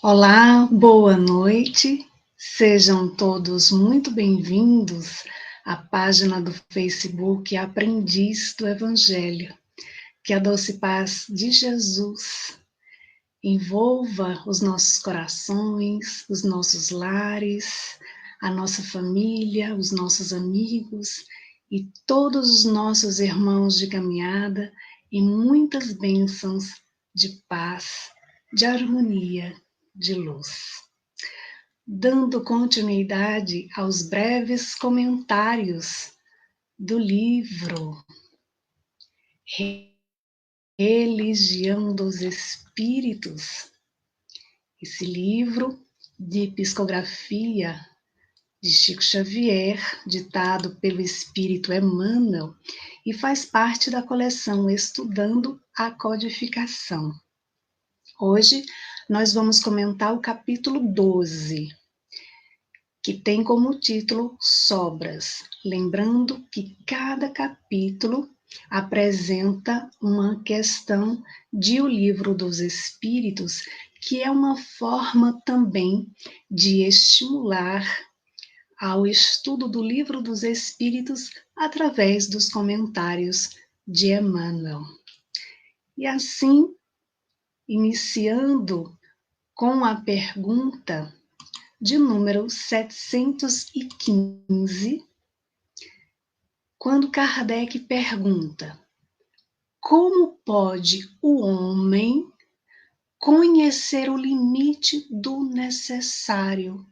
Olá, boa noite. Sejam todos muito bem-vindos à página do Facebook Aprendiz do Evangelho. Que a doce paz de Jesus envolva os nossos corações, os nossos lares, a nossa família, os nossos amigos e todos os nossos irmãos de caminhada e muitas bênçãos de paz, de harmonia, de luz. Dando continuidade aos breves comentários do livro Religião dos Espíritos, esse livro de psicografia de Chico Xavier, ditado pelo Espírito Emmanuel, e faz parte da coleção Estudando a Codificação. Hoje nós vamos comentar o capítulo 12, que tem como título Sobras, lembrando que cada capítulo apresenta uma questão de O Livro dos Espíritos, que é uma forma também de estimular ao estudo do Livro dos Espíritos através dos comentários de Emmanuel. E assim, iniciando com a pergunta de número 715, quando Kardec pergunta: como pode o homem conhecer o limite do necessário?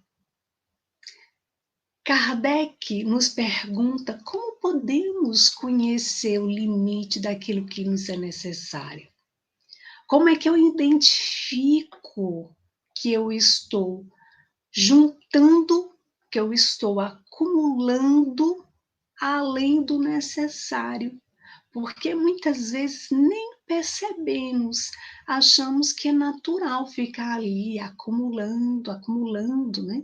Kardec nos pergunta como podemos conhecer o limite daquilo que nos é necessário. Como é que eu identifico que eu estou juntando, que eu estou acumulando além do necessário? Porque muitas vezes nem percebemos, achamos que é natural ficar ali acumulando, acumulando, né?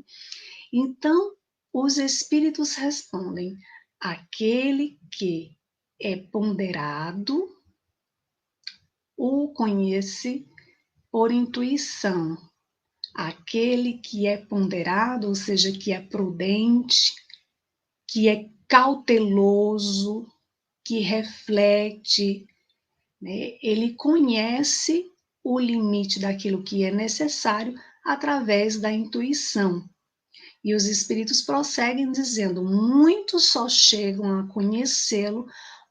Então, os espíritos respondem: aquele que é ponderado o conhece por intuição. Aquele que é ponderado, ou seja, que é prudente, que é cauteloso, que reflete, né? Ele conhece o limite daquilo que é necessário através da intuição. E os espíritos prosseguem dizendo: muitos só chegam a conhecê-lo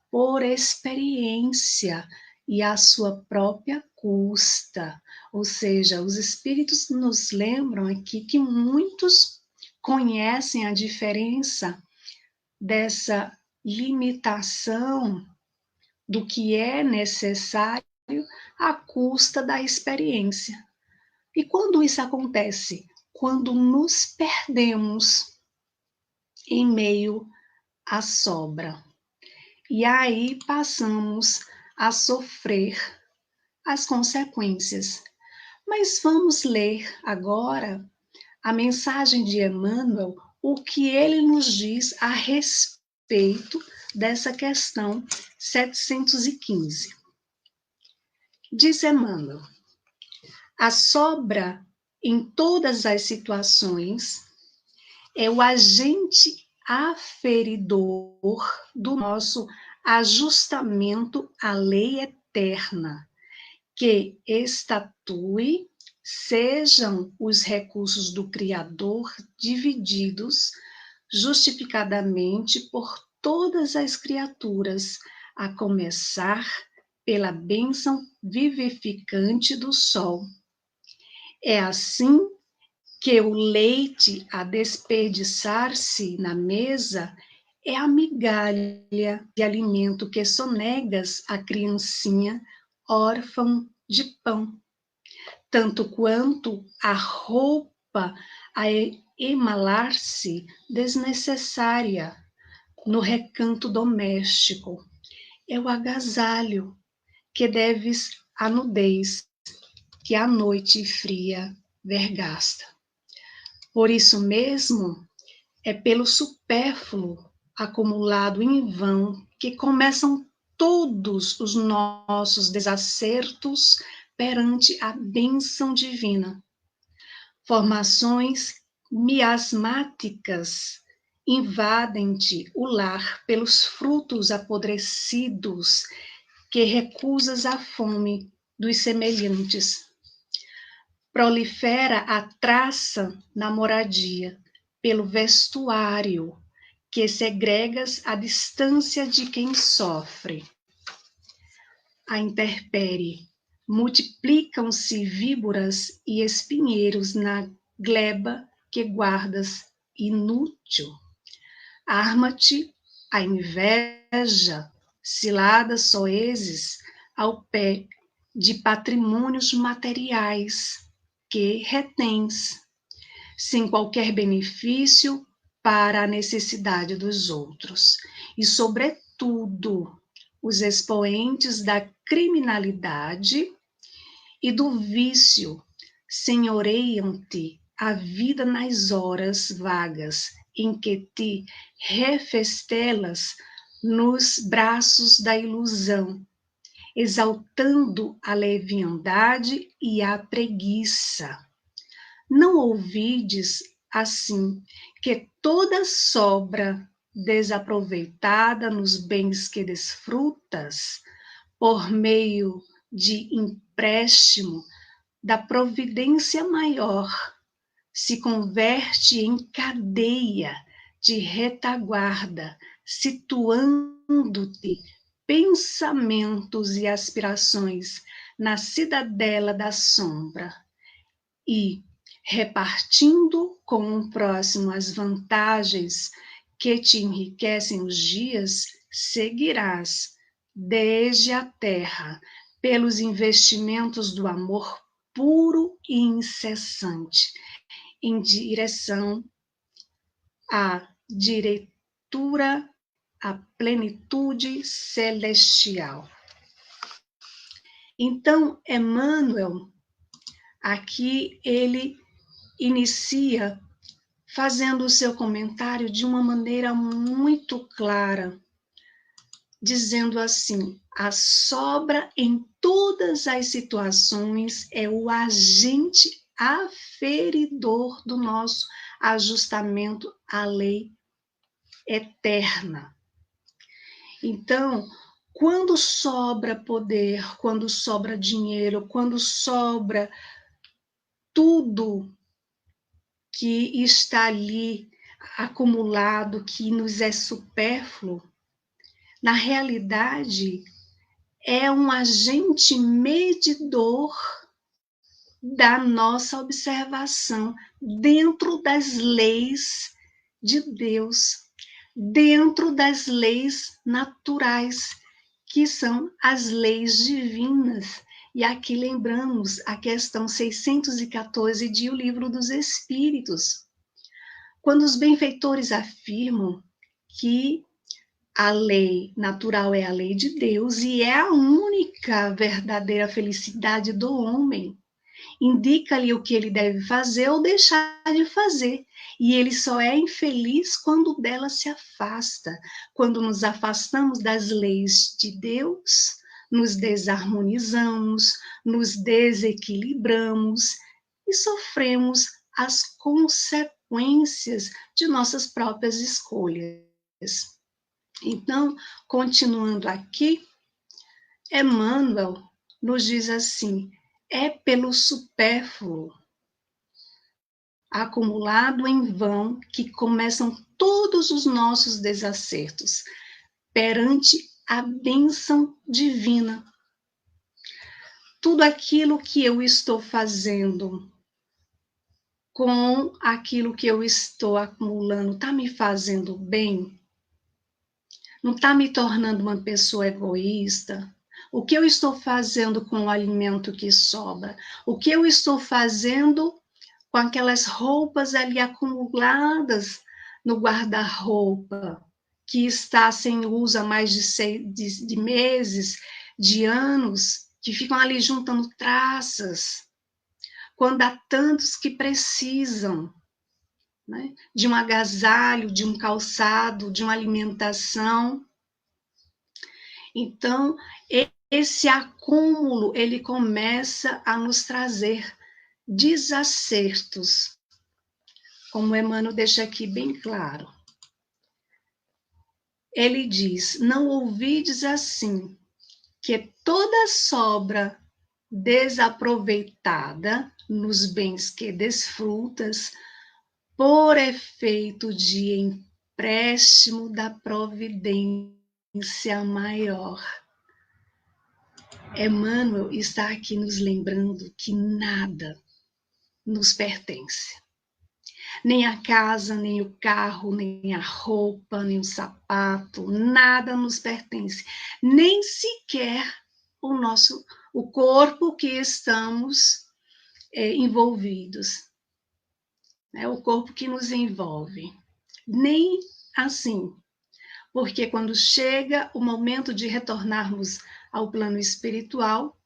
por experiência e à sua própria custa. Ou seja, os espíritos nos lembram aqui que muitos conhecem a diferença dessa limitação do que é necessário à custa da experiência. E quando isso acontece? Quando nos perdemos em meio à sobra. E aí passamos a sofrer as consequências. Mas vamos ler agora a mensagem de Emmanuel, o que ele nos diz a respeito dessa questão 715. Diz Emmanuel: a sobra em todas as situações é o agente aferidor do nosso ajustamento à lei eterna, que estatue sejam os recursos do Criador divididos justificadamente por todas as criaturas, a começar pela bênção vivificante do sol. É assim que o leite a desperdiçar-se na mesa é a migalha de alimento que sonegas à criancinha órfã de pão, tanto quanto a roupa a emalar-se desnecessária no recanto doméstico. É o agasalho que deves à nudez que a noite fria vergasta. Por isso mesmo, é pelo supérfluo acumulado em vão que começam todos os nossos desacertos perante a bênção divina. Formações miasmáticas invadem-te o lar pelos frutos apodrecidos que recusas à fome dos semelhantes. Prolifera a traça na moradia, pelo vestuário, que segregas à distância de quem sofre. A intempérie, multiplicam-se víboras e espinheiros na gleba que guardas inútil. Arma-te a inveja, ciladas soezes ao pé de patrimônios materiais que retens, sem qualquer benefício para a necessidade dos outros. E, sobretudo, os expoentes da criminalidade e do vício senhoreiam-te a vida nas horas vagas em que te refestelas nos braços da ilusão, exaltando a leviandade e a preguiça. Não ouvides, assim, que toda sobra desaproveitada nos bens que desfrutas, por meio de empréstimo da providência maior, se converte em cadeia de retaguarda, situando-te pensamentos e aspirações na cidadela da sombra e, repartindo com o próximo as vantagens que te enriquecem os dias, seguirás desde a terra pelos investimentos do amor puro e incessante, em direção à diretura, à plenitude celestial. Então, Emmanuel, aqui ele inicia fazendo o seu comentário de uma maneira muito clara, dizendo assim: a sobra em todas as situações é o agente aferidor do nosso ajustamento à lei eterna. Então, quando sobra poder, quando sobra dinheiro, quando sobra tudo que está ali acumulado, que nos é supérfluo, na realidade é um agente medidor da nossa observação dentro das leis de Deus, dentro das leis naturais, que são as leis divinas. E aqui lembramos a questão 614 de O Livro dos Espíritos, quando os benfeitores afirmam que a lei natural é a lei de Deus e é a única verdadeira felicidade do homem. Indica-lhe o que ele deve fazer ou deixar de fazer. E ele só é infeliz quando dela se afasta. Quando nos afastamos das leis de Deus, nos desarmonizamos, nos desequilibramos e sofremos as consequências de nossas próprias escolhas. Então, continuando aqui, Emmanuel nos diz assim: é pelo supérfluo, acumulado em vão, que começam todos os nossos desacertos perante a bênção divina. Tudo aquilo que eu estou fazendo com aquilo que eu estou acumulando está me fazendo bem? Não está me tornando uma pessoa egoísta? O que eu estou fazendo com o alimento que sobra? O que eu estou fazendo com aquelas roupas ali acumuladas no guarda-roupa, que está sem uso há mais de meses, de anos, que ficam ali juntando traças, quando há tantos que precisam, né, de um agasalho, de um calçado, de uma alimentação. Então, esse acúmulo, ele começa a nos trazer desacertos, como Emmanuel deixa aqui bem claro. Ele diz: não ouvides assim, que toda sobra desaproveitada nos bens que desfrutas, por efeito de empréstimo da providência maior. Emmanuel está aqui nos lembrando que nada nos pertence. Nem a casa, nem o carro, nem a roupa, nem o sapato, nada nos pertence. Nem sequer o corpo que estamos envolvidos. É o corpo que nos envolve. Nem assim. Porque quando chega o momento de retornarmos ao plano espiritual,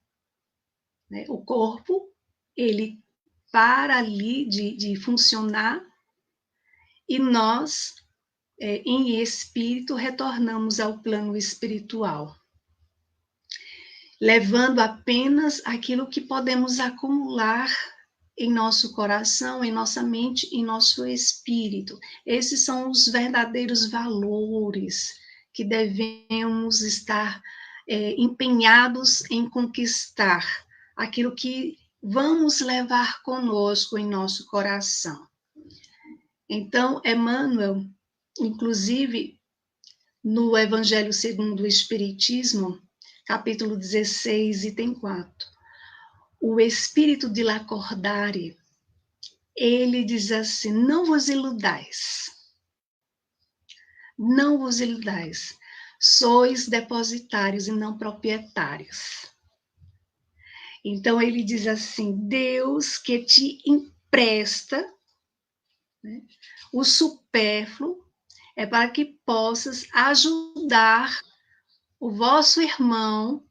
né, o corpo, ele para ali de funcionar e nós, em espírito, retornamos ao plano espiritual, levando apenas aquilo que podemos acumular em nosso coração, em nossa mente, em nosso espírito. Esses são os verdadeiros valores que devemos estar empenhados em conquistar, aquilo que vamos levar conosco em nosso coração. Então, Emmanuel, inclusive, no Evangelho segundo o Espiritismo, capítulo 16, item 4, o espírito de Lacordaire, ele diz assim: não vos iludais, não vos iludais, sois depositários e não proprietários. Então ele diz assim: Deus que te empresta, né, o supérfluo é para que possas ajudar o vosso irmão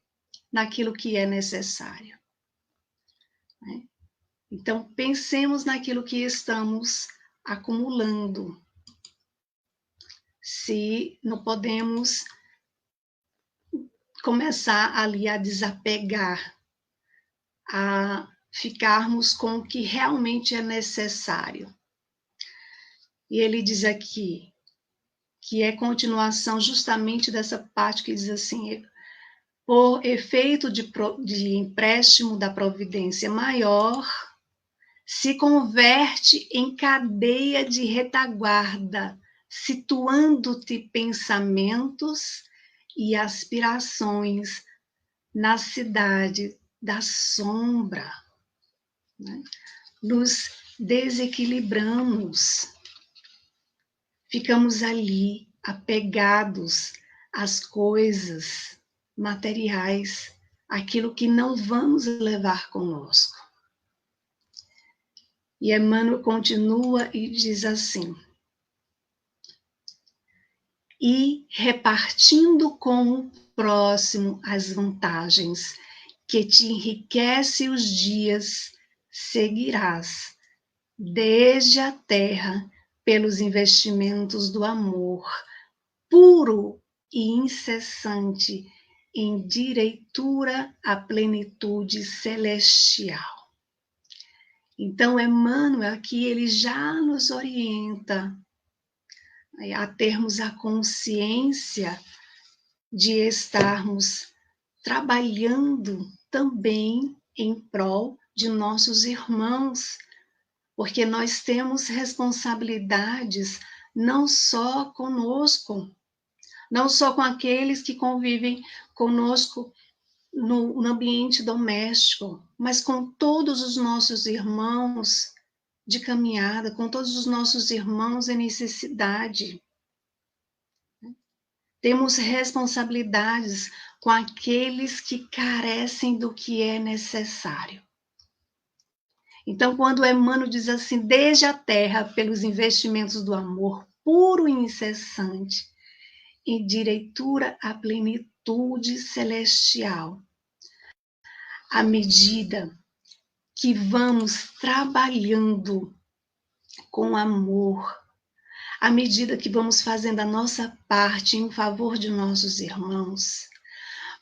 naquilo que é necessário. Né? Então, pensemos naquilo que estamos acumulando. Se não podemos começar ali a desapegar, a ficarmos com o que realmente é necessário. E ele diz aqui, que é continuação justamente dessa parte que diz assim: por efeito de empréstimo da providência maior, se converte em cadeia de retaguarda, situando-te pensamentos e aspirações na cidade da sombra. Né? Nos desequilibramos, ficamos ali apegados às coisas materiais, aquilo que não vamos levar conosco. E Emmanuel continua e diz assim: e repartindo com o próximo as vantagens que te enriquece os dias, seguirás desde a terra pelos investimentos do amor, puro e incessante, em direitura à plenitude celestial. Então, Emmanuel aqui, ele já nos orienta a termos a consciência de estarmos trabalhando também em prol de nossos irmãos, porque nós temos responsabilidades não só conosco, não só com aqueles que convivem conosco no ambiente doméstico, mas com todos os nossos irmãos de caminhada, com todos os nossos irmãos em necessidade. Temos responsabilidades com aqueles que carecem do que é necessário. Então, quando Emmanuel diz assim: desde a terra, pelos investimentos do amor puro e incessante, em direitura à plenitude celestial, à medida que vamos trabalhando com amor, à medida que vamos fazendo a nossa parte em favor de nossos irmãos,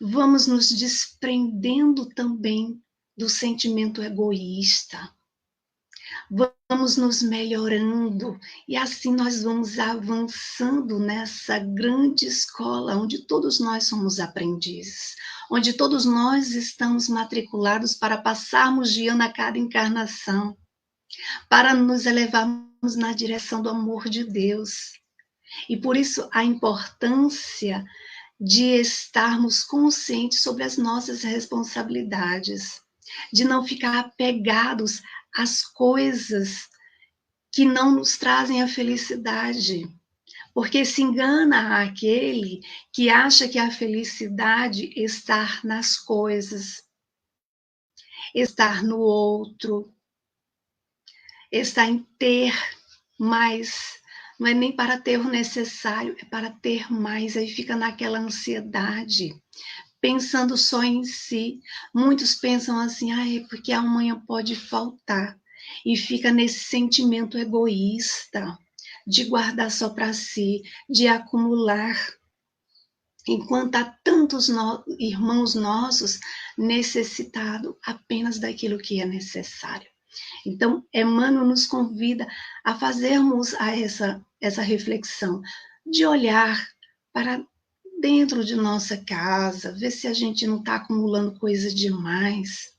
vamos nos desprendendo também do sentimento egoísta, vamos nos melhorando, e assim nós vamos avançando nessa grande escola, onde todos nós somos aprendizes, onde todos nós estamos matriculados para passarmos de ano a cada encarnação, para nos elevarmos na direção do amor de Deus. E por isso a importância de estarmos conscientes sobre as nossas responsabilidades, de não ficar apegados às coisas que não nos trazem a felicidade. Porque se engana aquele que acha que a felicidade está nas coisas, estar no outro, está em ter mais. Não é nem para ter o necessário, é para ter mais. Aí fica naquela ansiedade, pensando só em si. Muitos pensam assim, é porque amanhã pode faltar. E fica nesse sentimento egoísta, de guardar só para si, de acumular. Enquanto há tantos irmãos nossos necessitados apenas daquilo que é necessário. Então, Emmanuel nos convida a fazermos essa reflexão, de olhar para dentro de nossa casa, ver se a gente não está acumulando coisa demais.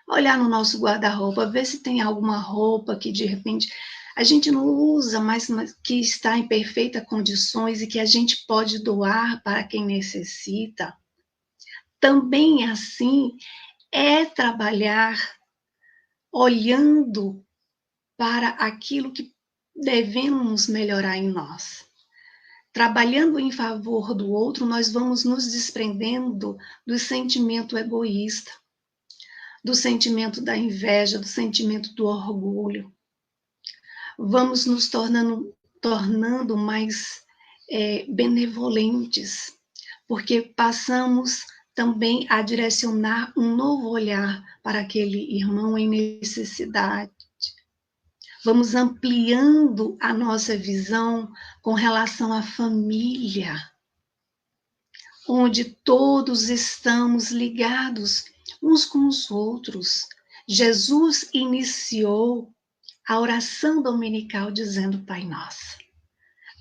Olhar no nosso guarda-roupa, ver se tem alguma roupa que de repente a gente não usa, mas que está em perfeitas condições e que a gente pode doar para quem necessita. Também assim é trabalhar olhando para aquilo que devemos melhorar em nós. Trabalhando em favor do outro, nós vamos nos desprendendo do sentimento egoísta, do sentimento da inveja, do sentimento do orgulho. Vamos nos tornando mais benevolentes, porque passamos também a direcionar um novo olhar para aquele irmão em necessidade. Vamos ampliando a nossa visão com relação à família, onde todos estamos ligados uns com os outros. Jesus iniciou a oração dominical dizendo Pai Nosso,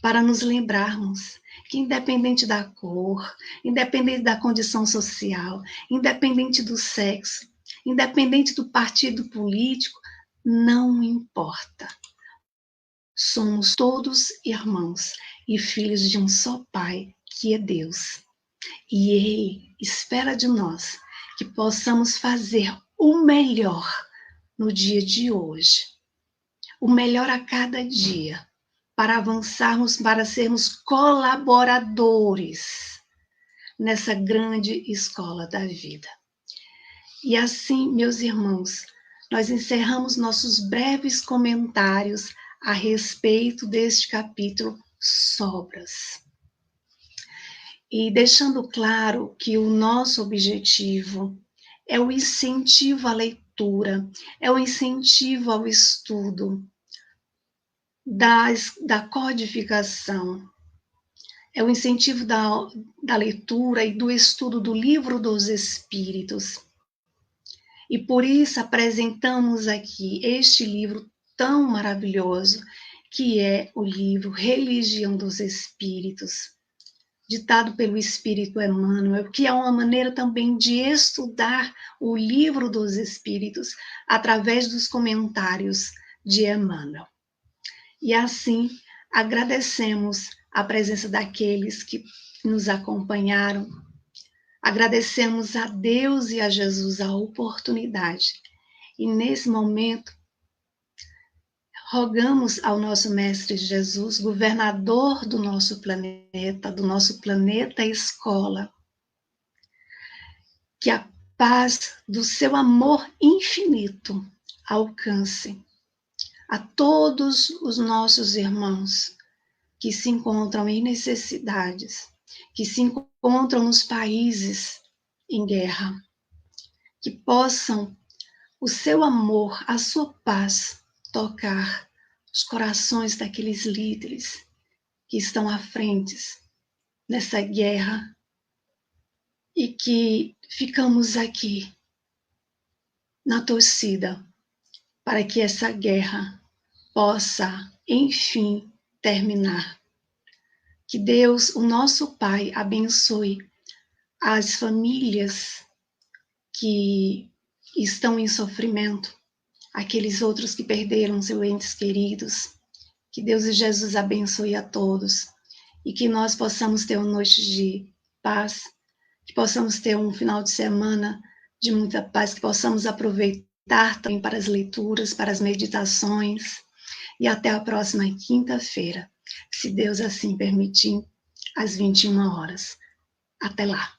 para nos lembrarmos que independente da cor, independente da condição social, independente do sexo, independente do partido político, não importa. Somos todos irmãos e filhos de um só Pai, que é Deus. E Ele espera de nós que possamos fazer o melhor no dia de hoje, o melhor a cada dia, para avançarmos, para sermos colaboradores nessa grande escola da vida. E assim, meus irmãos, nós encerramos nossos breves comentários a respeito deste capítulo Sobras. E deixando claro que o nosso objetivo é o incentivo à leitura, é o incentivo ao estudo, da codificação, é o incentivo da leitura e do estudo do Livro dos Espíritos. E por isso apresentamos aqui este livro tão maravilhoso, que é o livro Religião dos Espíritos, ditado pelo Espírito Emmanuel, que é uma maneira também de estudar o Livro dos Espíritos através dos comentários de Emmanuel. E assim, agradecemos a presença daqueles que nos acompanharam. Agradecemos a Deus e a Jesus a oportunidade. E nesse momento, rogamos ao nosso Mestre Jesus, governador do nosso planeta escola, que a paz do seu amor infinito alcance a todos os nossos irmãos que se encontram em necessidades, que se encontram nos países em guerra, que possam o seu amor, a sua paz, tocar os corações daqueles líderes que estão à frente nessa guerra e que ficamos aqui na torcida para que essa guerra possa, enfim, terminar. Que Deus, o nosso Pai, abençoe as famílias que estão em sofrimento, aqueles outros que perderam seus entes queridos. Que Deus e Jesus abençoe a todos e que nós possamos ter uma noite de paz, que possamos ter um final de semana de muita paz, que possamos aproveitar também para as leituras, para as meditações e até a próxima quinta-feira, se Deus assim permitir, às 21 horas. Até lá!